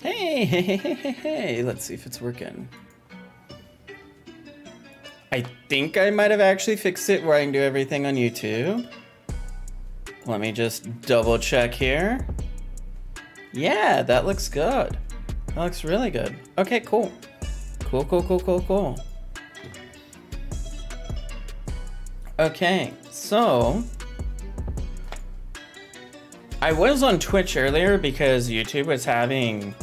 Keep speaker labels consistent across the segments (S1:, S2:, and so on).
S1: Hey, let's see if it's working. I think I might have actually fixed it where I can do everything on YouTube. Let me just double check here. Yeah, that looks good. That looks really good. Okay, cool. Cool. Okay, so I was on Twitch earlier because YouTube was having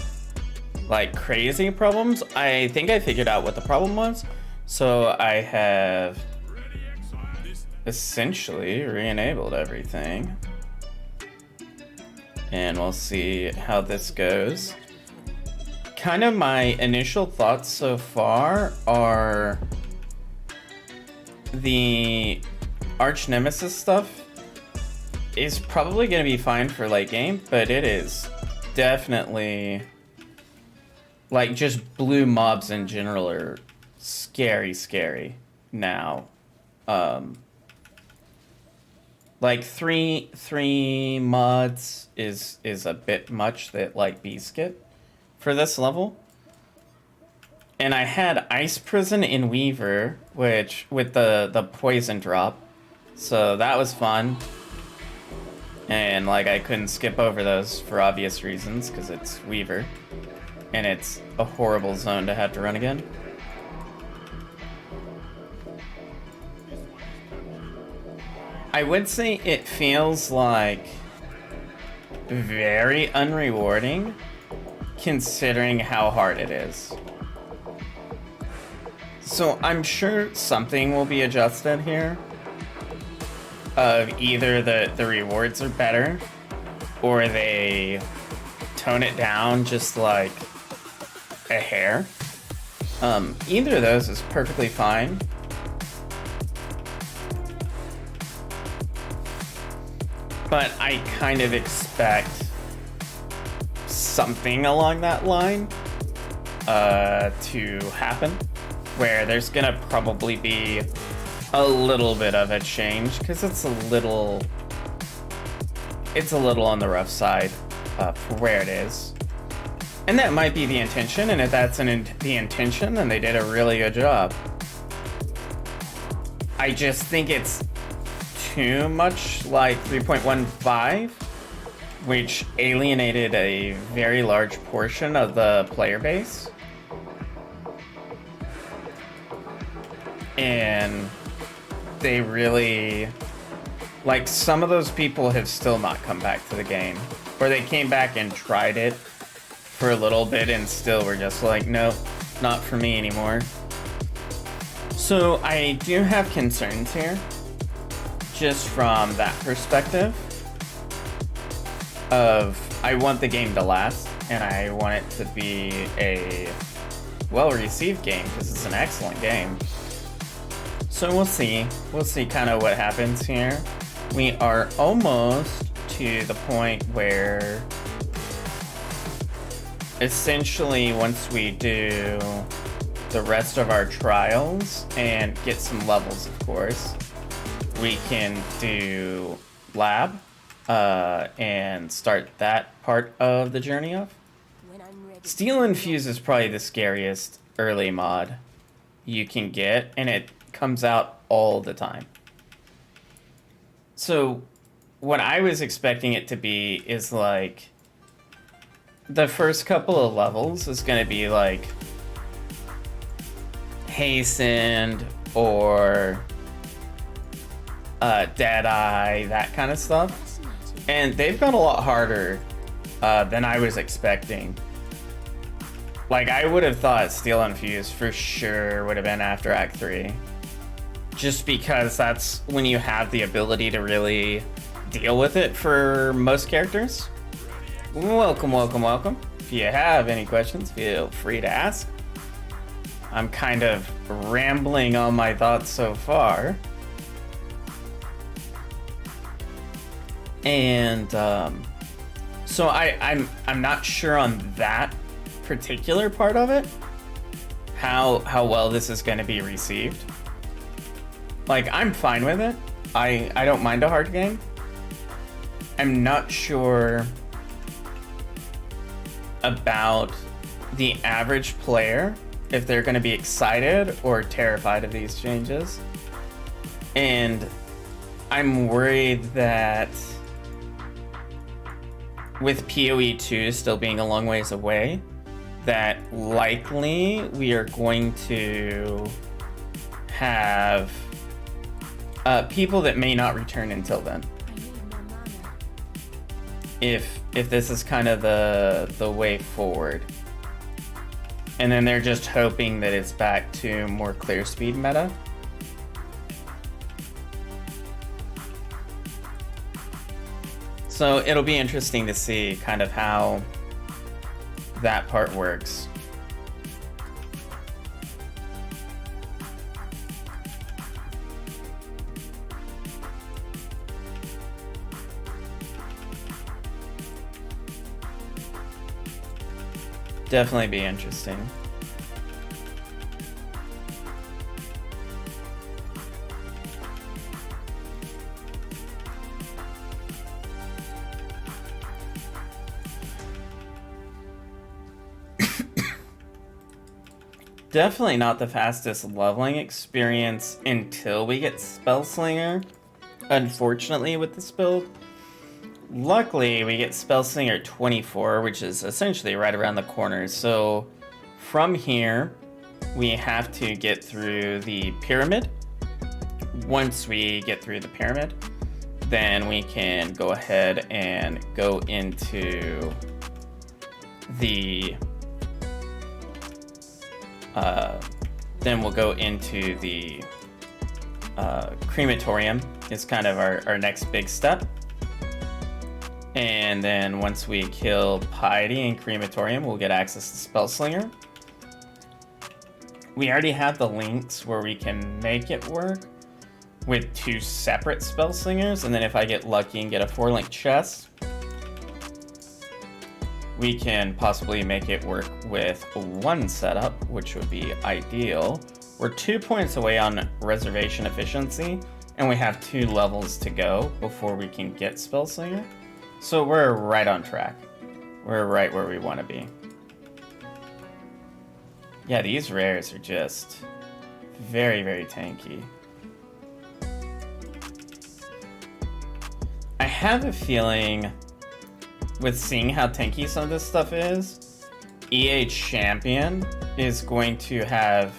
S1: like crazy problems. I think I figured out what the problem was. So I have essentially re-enabled everything. And we'll see how this goes. Kind of my initial thoughts so far are the arch nemesis stuff is probably going to be fine for late game, but it is definitely like just blue mobs in general are scary now. Like three mods is a bit much that like bees get for this level. And I had Ice Prison in Weaver, which with the poison drop, so that was fun. And like I couldn't skip over those for obvious reasons because it's Weaver, and it's a horrible zone to have to run again. I would say it feels like very unrewarding considering how hard it is. So I'm sure something will be adjusted here. Of either the rewards are better or they tone it down just like a hair. Either of those is perfectly fine. But I kind of expect something along that line to happen, where there's gonna probably be a little bit of a change, because it's a little on the rough side for where it is. And that might be the intention, and if that's the intention, then they did a really good job. I just think it's too much like 3.15, which alienated a very large portion of the player base. And they really, like, some of those people have still not come back to the game. Or they came back and tried it for a little bit and still were just like, nope, not for me anymore. So I do have concerns here, just from that perspective of I want the game to last and I want it to be a well-received game because it's an excellent game. So we'll see kind of what happens here. We are almost to the point where essentially once we do the rest of our trials and get some levels, of course, we can do lab and start that part of the journey off. Steel Infuse is probably the scariest early mod you can get, and it comes out all the time. So what I was expecting it to be is like the first couple of levels is going to be like Hastened or Deadeye, that kind of stuff. And they've got a lot harder than I was expecting. Like, I would have thought Steel Infuse for sure would have been after Act 3. Just because that's when you have the ability to really deal with it for most characters. Welcome. If you have any questions, feel free to ask. I'm kind of rambling on my thoughts so far. And so I'm not sure on that particular part of it, how well this is going to be received. Like, I'm fine with it. I don't mind a hard game. I'm not sure about the average player, if they're going to be excited or terrified of these changes. And I'm worried that with PoE 2 still being a long ways away, that likely we are going to have people that may not return until then. If this is kind of the way forward. And then they're just hoping that it's back to more clear speed meta. So it'll be interesting to see kind of how that part works. Definitely be interesting. Definitely not the fastest leveling experience until we get Spellslinger, unfortunately, with this build. Luckily, we get Spellslinger 24, which is essentially right around the corner. So from here, we have to get through the pyramid. Once we get through the pyramid, then we can go ahead and go into the then we'll go into the crematorium is kind of our next big step. And then once we kill Piety and crematorium, we'll get access to Spellslinger. We already have the links where we can make it work with 2 separate Spellslingers, and then if I get lucky and get a 4-link chest, we can possibly make it work with 1 setup, which would be ideal. We're 2 points away on reservation efficiency, and we have 2 levels to go before we can get Spellslinger. So we're right on track. We're right where we want to be. Yeah, these rares are just very, very tanky. I have a feeling, with seeing how tanky some of this stuff is, EA Champion is going to have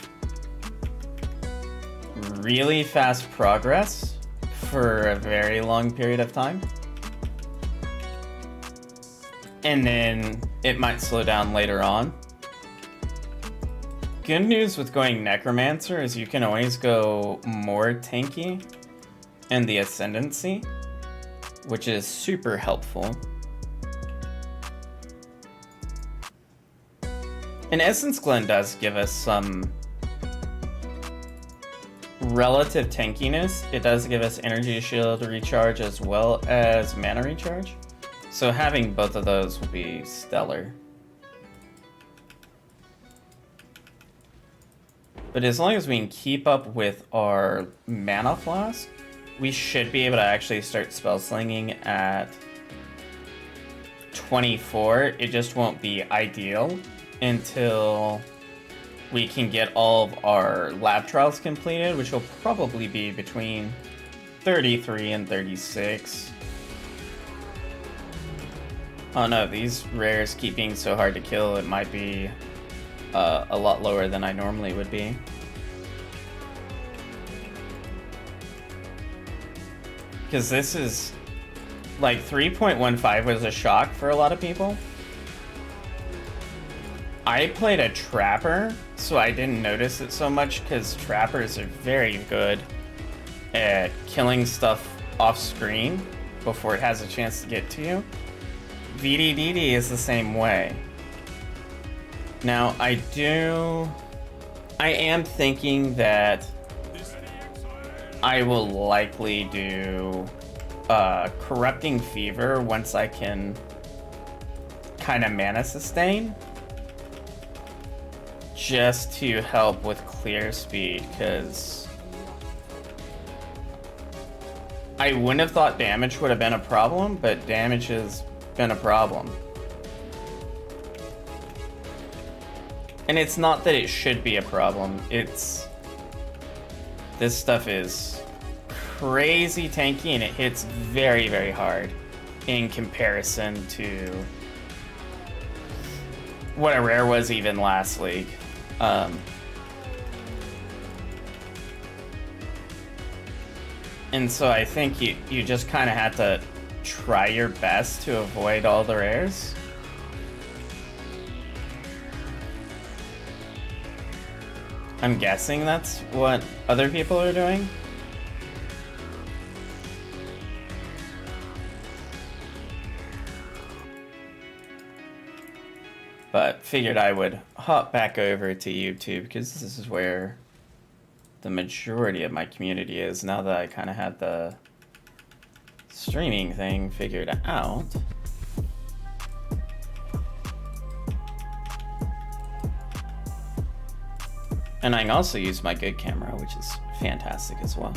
S1: really fast progress for a very long period of time. And then it might slow down later on. Good news with going Necromancer is you can always go more tanky in the Ascendancy, which is super helpful. And Essence Glen does give us some relative tankiness. It does give us energy shield recharge as well as mana recharge. So having both of those will be stellar. But as long as we can keep up with our mana flask, we should be able to actually start spell slinging at 24. It just won't be ideal until we can get all of our lab trials completed, which will probably be between 33 and 36. Oh no, these rares keep being so hard to kill, it might be a lot lower than I normally would be. Because this is, like, 3.15 was a shock for a lot of people. I played a Trapper, so I didn't notice it so much, because Trappers are very good at killing stuff off screen before it has a chance to get to you. VDDD is the same way. Now, I am thinking that I will likely do Corrupting Fever once I can kind of mana sustain, just to help with clear speed, because I wouldn't have thought damage would have been a problem, but damage has been a problem. And it's not that it should be a problem, it's... This stuff is crazy tanky and it hits very, very hard in comparison to what a rare was even last league. And so I think you just kind of had to try your best to avoid all the rares. I'm guessing that's what other people are doing. But figured I would hop back over to YouTube because this is where the majority of my community is now that I kind of had the streaming thing figured out. And I can also use my good camera, which is fantastic as well.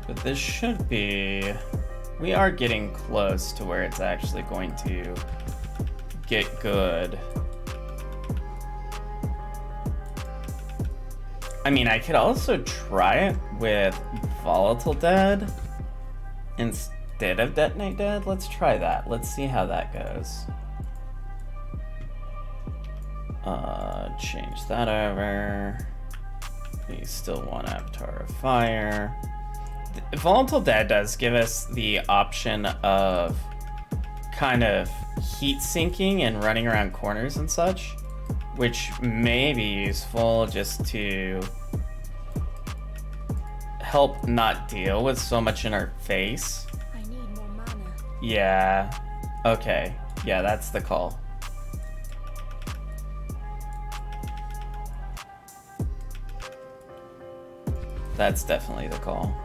S1: But this should be... We are getting close to where it's actually going to get good. I mean, I could also try it with Volatile Dead instead of Detonate Dead. Let's try that. Let's see how that goes. Change that over. We still want Avatar of Fire. Volatile Dead does give us the option of kind of heat sinking and running around corners and such, which may be useful just to help not deal with so much in our face.
S2: I need more mana.
S1: Yeah. Okay. Yeah, that's the call. That's definitely the call.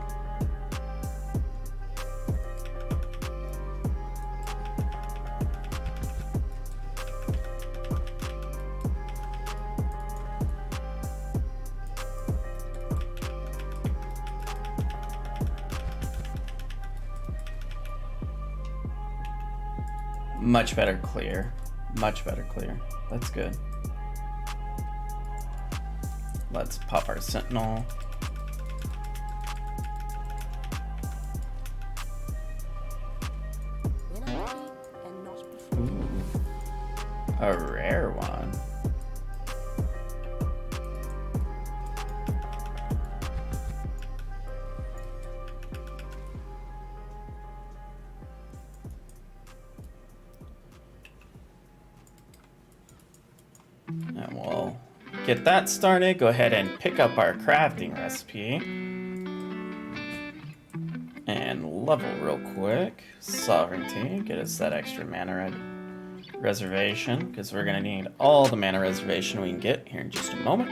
S1: Much better clear. Much better clear. That's good. Let's pop our Sentinel. Ooh, a rare one. And we'll get that started. Go ahead and pick up our crafting recipe. And level real quick. Sovereignty. Get us that extra mana reservation, because we're going to need all the mana reservation we can get here in just a moment.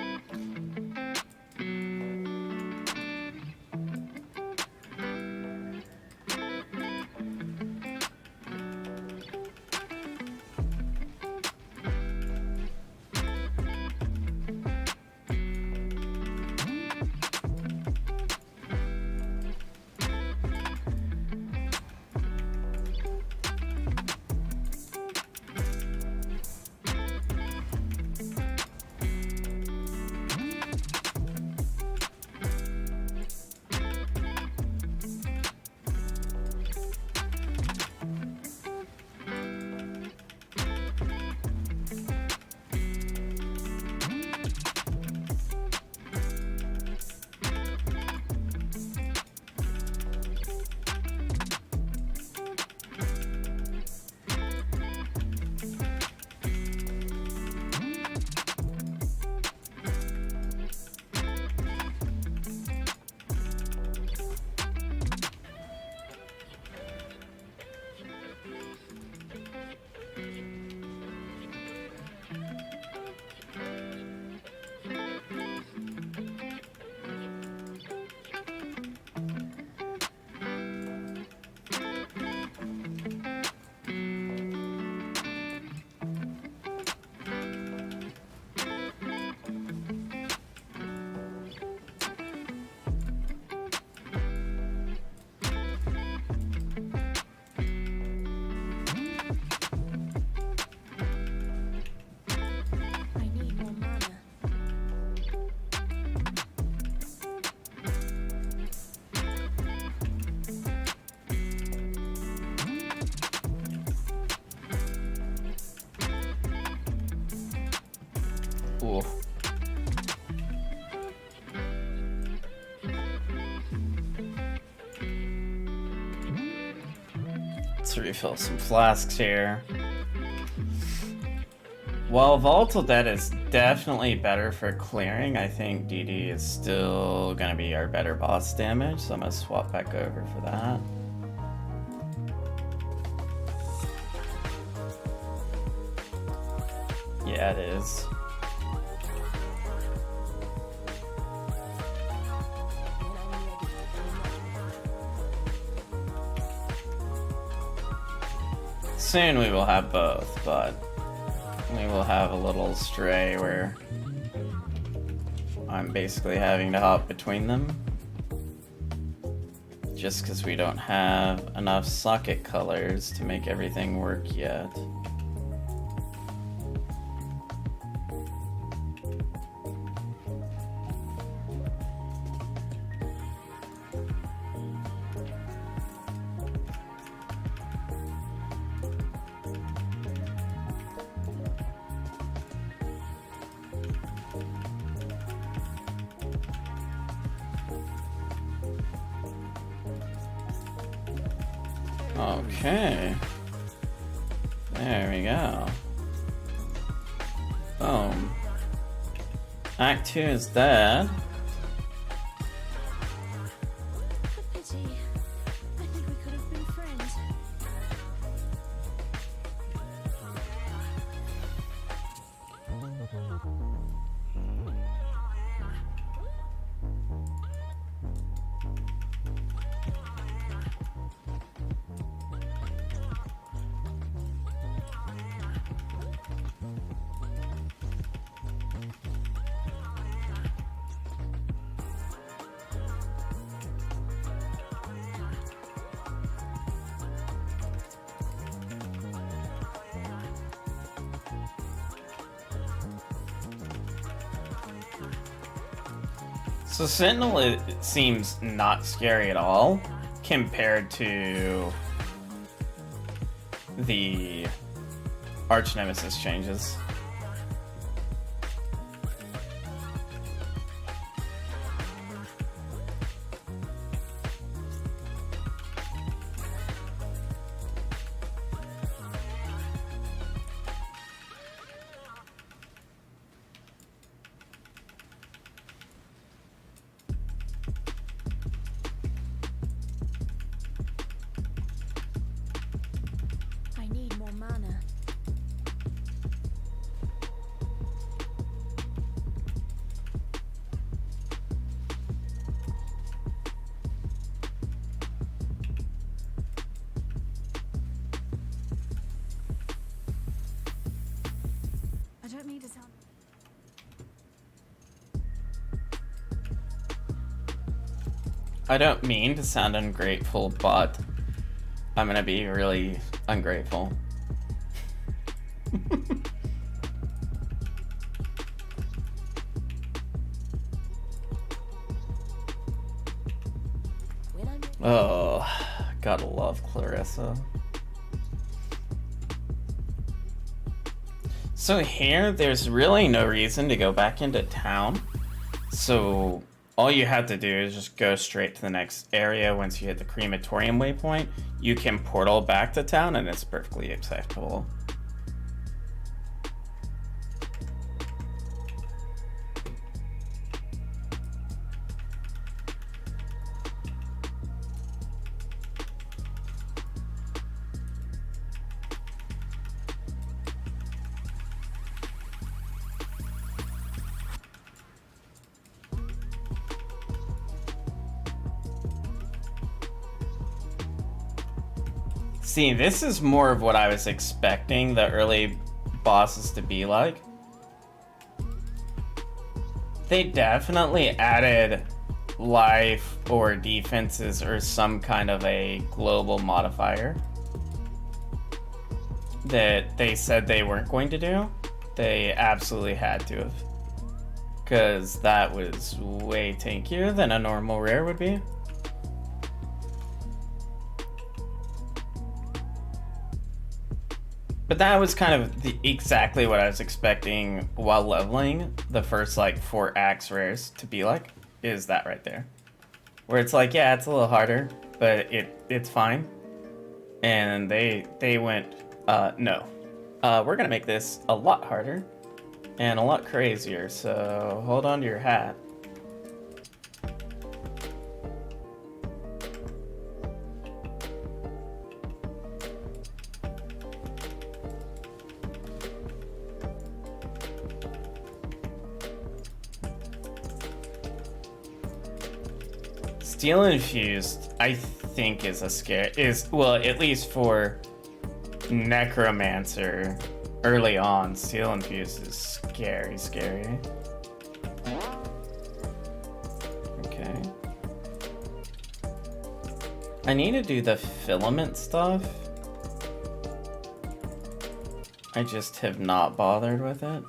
S1: to refill some flasks here. While Volatile Dead is definitely better for clearing, I think DD is still gonna be our better boss damage, so I'm gonna swap back over for that. Yeah, it is. Soon we will have both, but we will have a little stray where I'm basically having to hop between them just because we don't have enough socket colors to make everything work yet. Okay. There we go. Boom. Act 2 is dead. So Sentinel, it seems not scary at all compared to the Arch Nemesis changes. I don't mean to sound ungrateful, but I'm gonna be really ungrateful. Oh, gotta love Clarissa. So here, there's really no reason to go back into town. So all you have to do is just go straight to the next area. Once you hit the crematorium waypoint, you can portal back to town and it's perfectly acceptable. See, this is more of what I was expecting the early bosses to be like. They definitely added life or defenses or some kind of a global modifier that they said they weren't going to do. They absolutely had to have, because that was way tankier than a normal rare would be. But that was kind of exactly what I was expecting while leveling the first like 4 axe rares to be like, is that right there. Where it's like, yeah, it's a little harder, but it's fine. And they went, no. We're gonna make this a lot harder and a lot crazier, so hold on to your hat. Steel Infused, I think, is a scare. Well, at least for Necromancer early on, Steel Infused is scary. Okay. I need to do the filament stuff. I just have not bothered with it.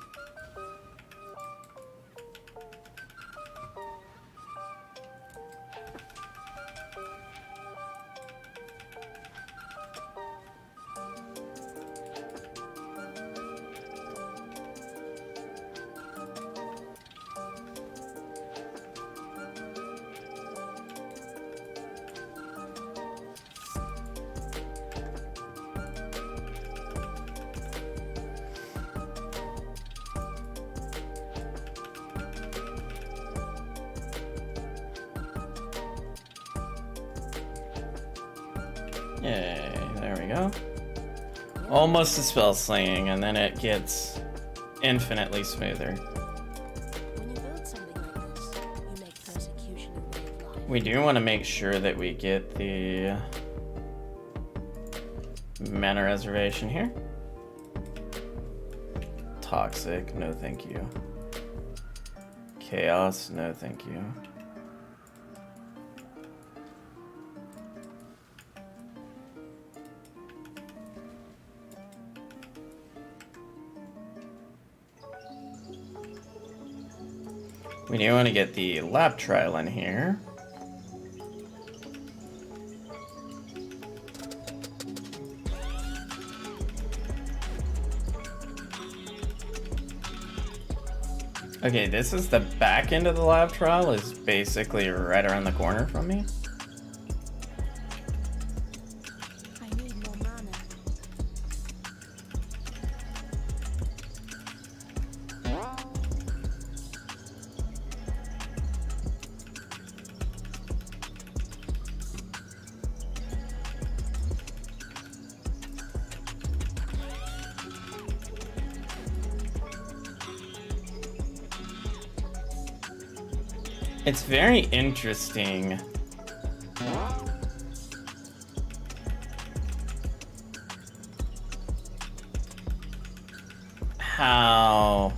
S1: Yay, there we go. Almost a spell slinging, and then it gets infinitely smoother.
S2: When you build something like this, you make persecution a way of life.
S1: We do want to make sure that we get the mana reservation here. Toxic, no thank you. Chaos, no thank you. We do want to get the lab trial in here. Okay, this is the back end of the lab trial, is basically right around the corner from me.
S2: I need more mana.
S1: It's very interesting how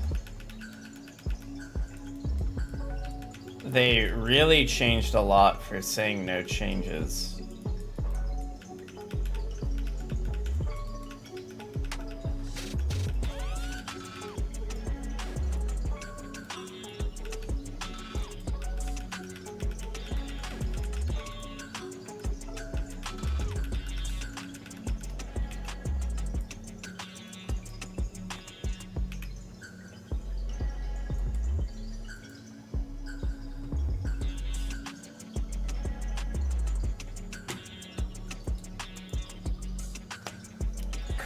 S1: they really changed a lot for saying no changes.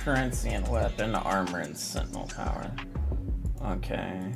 S1: Currency and weapon, armor and sentinel power. Okay.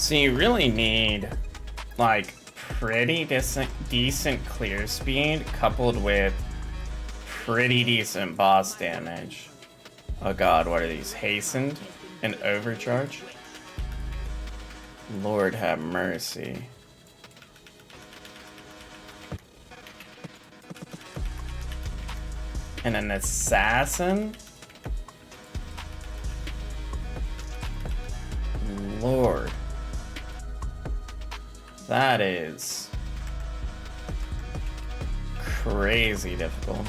S1: So you really need like pretty decent clear speed coupled with pretty decent boss damage. Oh god, what are these? Hastened and overcharge? Lord have mercy. And an assassin? Lord. That is crazy difficult.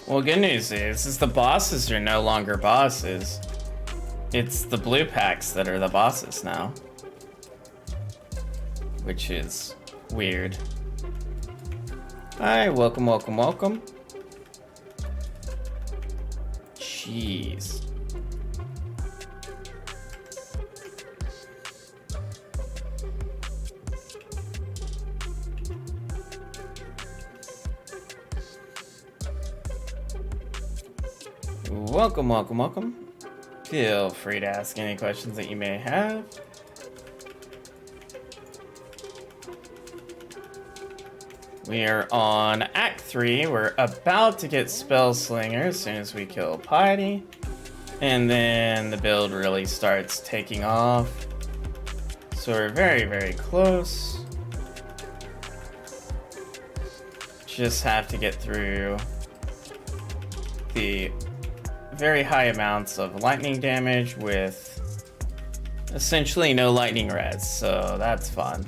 S1: Well, good news is the bosses are no longer bosses. It's the blue packs that are the bosses now. Which is weird. Hi, welcome, welcome, welcome. Jeez. Welcome, welcome, welcome. Feel free to ask any questions that you may have. We are on Act 3. We're about to get Spellslinger as soon as we kill Piety. And then the build really starts taking off. So we're very, very close. Just have to get through the very high amounts of lightning damage with essentially no lightning res, so that's fun.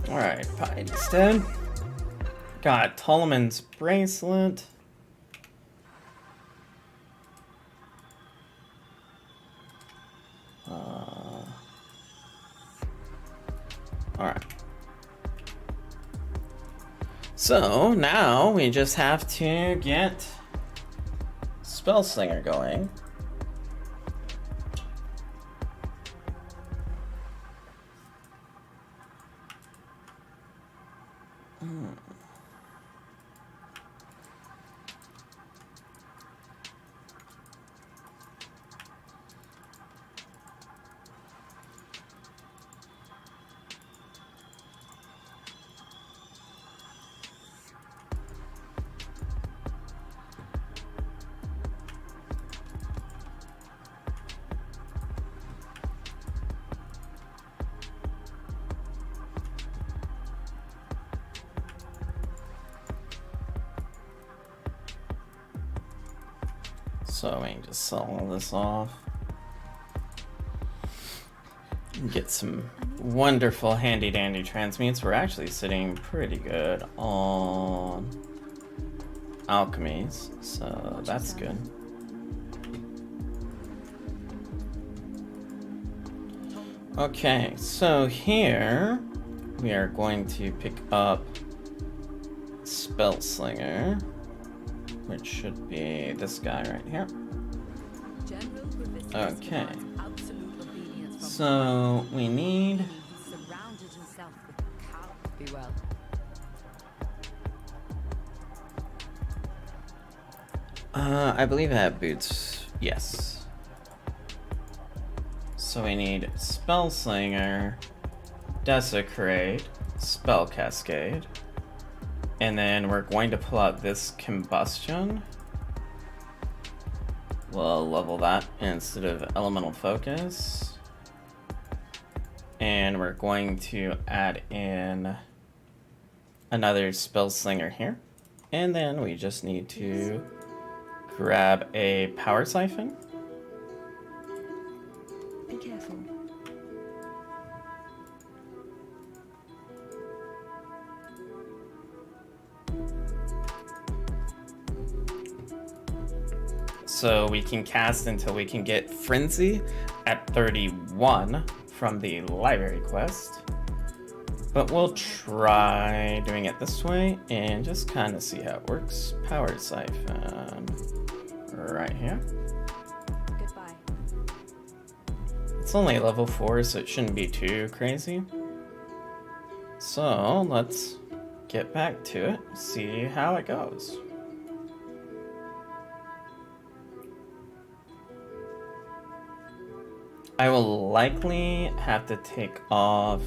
S1: Alright, Piety's dead. Got Toloman's bracelet. Alright. So now we just have to get Spellslinger going. So we can just sell all this off. And get some wonderful handy dandy transmutes. We're actually sitting pretty good on alchemies, so that's good. Okay, so here we are going to pick up Spellslinger, which should be this guy right here. Okay. So we need I believe I have boots. Yes. So we need Spellslinger, Desecrate, Spell Cascade, and then we're going to pull out this Combustion. We'll level that instead of Elemental Focus. And we're going to add in another Spellslinger here. And then we just need to grab a Power Siphon.
S2: Be careful.
S1: So we can cast until we can get Frenzy at 31 from the library quest. But we'll try doing it this way and just kind of see how it works. Power Siphon right here.
S2: Goodbye.
S1: It's only level 4, so it shouldn't be too crazy. So let's get back to it, see how it goes. I will likely have to take off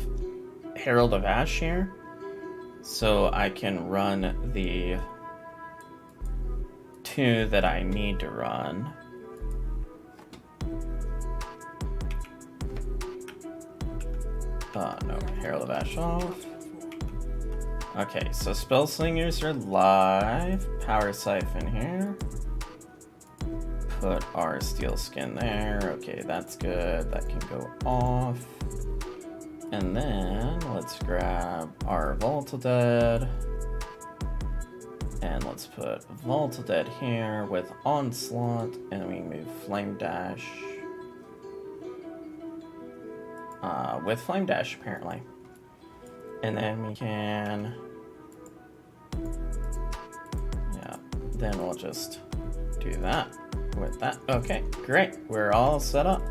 S1: Herald of Ash here, so I can run the 2 that I need to run. No, Herald of Ash off. Okay, so Spellslingers are live. Power Siphon here. Put our Steel Skin there. Okay, that's good. That can go off. And then let's grab our Volatile Dead. And let's put Volatile Dead here with Onslaught. And we move Flame Dash. With Flame Dash, apparently. And then we can... yeah, then we'll just do that with that. Okay, great. We're all set up.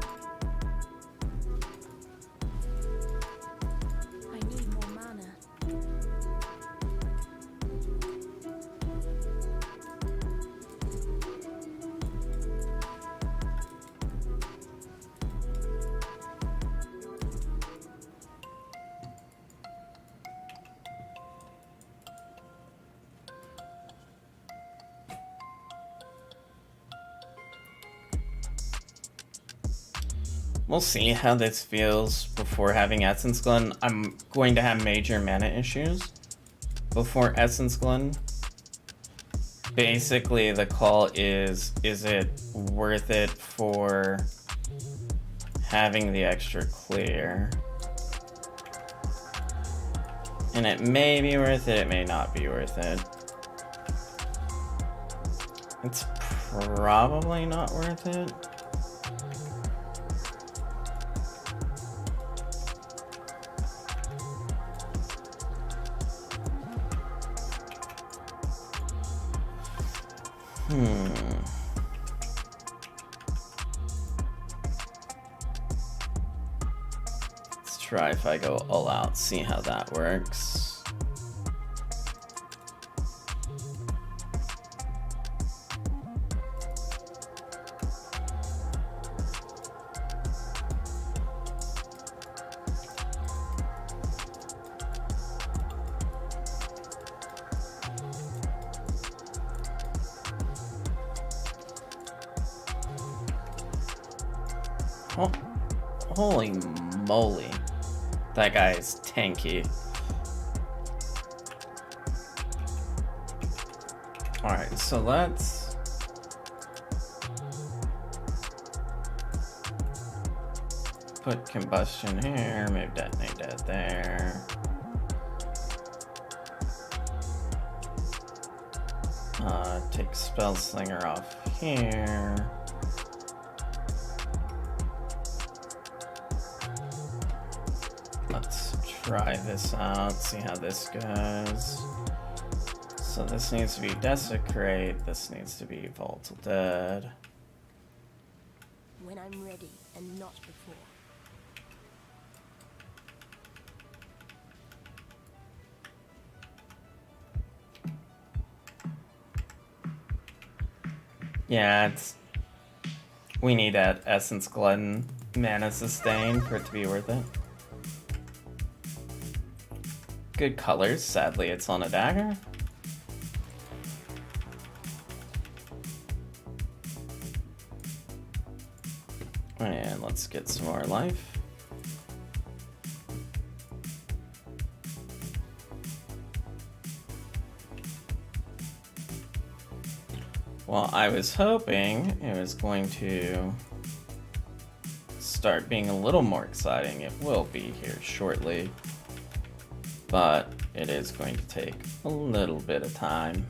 S2: I need more mana.
S1: We'll see how this feels before having Essence Glen. I'm going to have major mana issues before Essence Glen. Basically, the call is it worth it for having the extra clear? And it may be worth it, it may not be worth it. It's probably not worth it. Let's try if I go all out, see how that works. Oh, holy moly. That guy is tanky. Alright, so let's... put Combustion here, move Detonate Dead there. Take Spellslinger off here. Let's try this out, see how this goes. So this needs to be Desecrate, this needs to be Volatile Dead.
S2: When I'm ready and not before.
S1: Yeah, it's... we need that Essence Glutton. mana sustain for it to be worth it. Good colors. Sadly, it's on a dagger. And let's get some more life. Well, I was hoping it was going to start being a little more exciting. It will be here shortly, but it is going to take a little bit of time.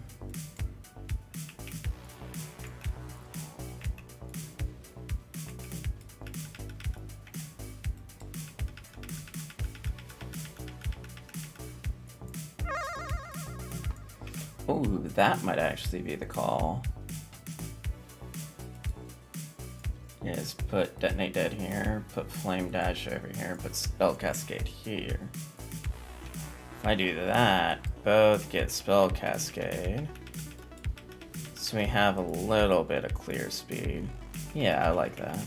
S1: Oh, that might actually be the call. Is put Detonate Dead here, put Flame Dash over here, put Spell Cascade here. If I do that, both get Spell Cascade. So we have a little bit of clear speed. Yeah, I like that.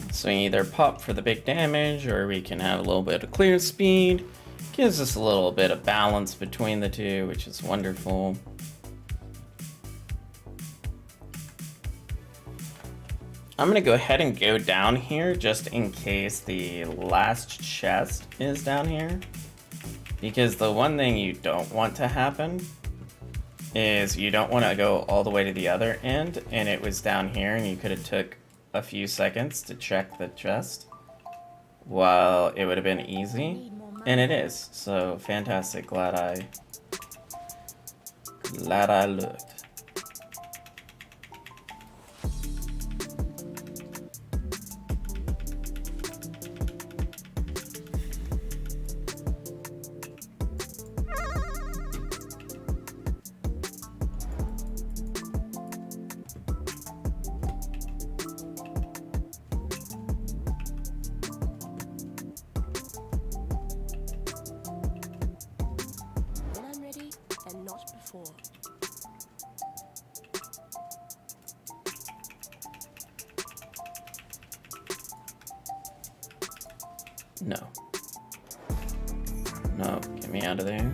S1: So we either pop for the big damage, or we can have a little bit of clear speed. Gives us a little bit of balance between the two, which is wonderful. I'm gonna go ahead and go down here just in case the last chest is down here. Because the one thing you don't want to happen is you don't want to go all the way to the other end and it was down here and you could have took a few seconds to check the chest. Well, it would have been easy, and it is. So fantastic. Glad I looked.
S2: When I'm ready, and not before.
S1: No. No, get me out of there.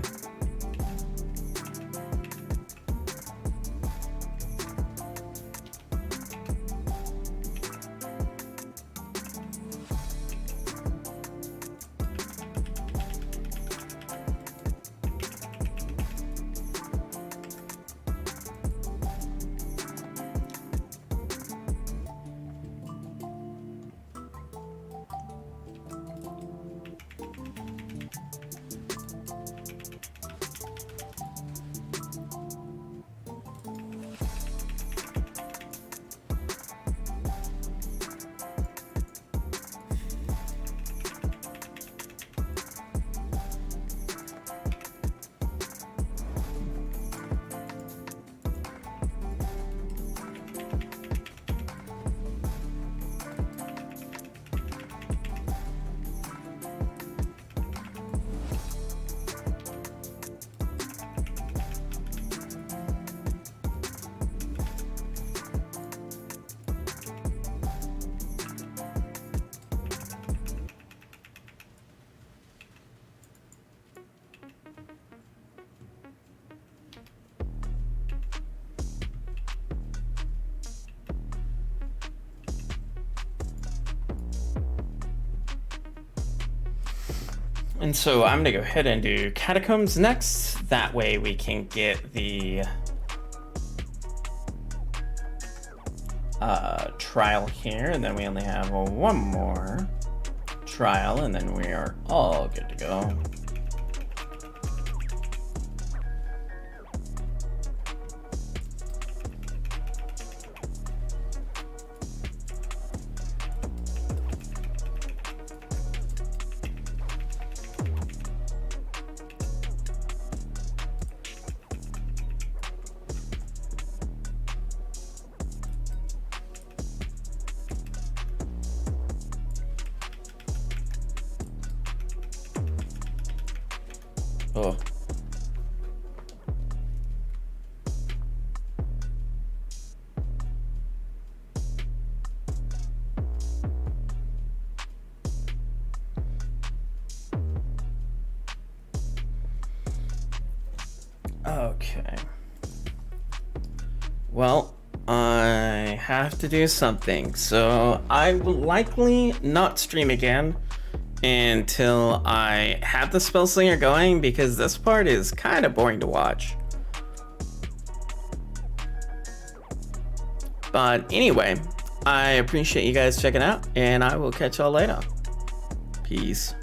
S1: And so I'm gonna go ahead and do Catacombs next. That way we can get the trial here, and then we only have one more trial, and then we are all good to go. Oh. Okay. Well, I have to do something, so I will likely not stream again until I have the Spellslinger going, because this part is kind of boring to watch. But anyway, I appreciate you guys checking out, and I will catch y'all later. Peace.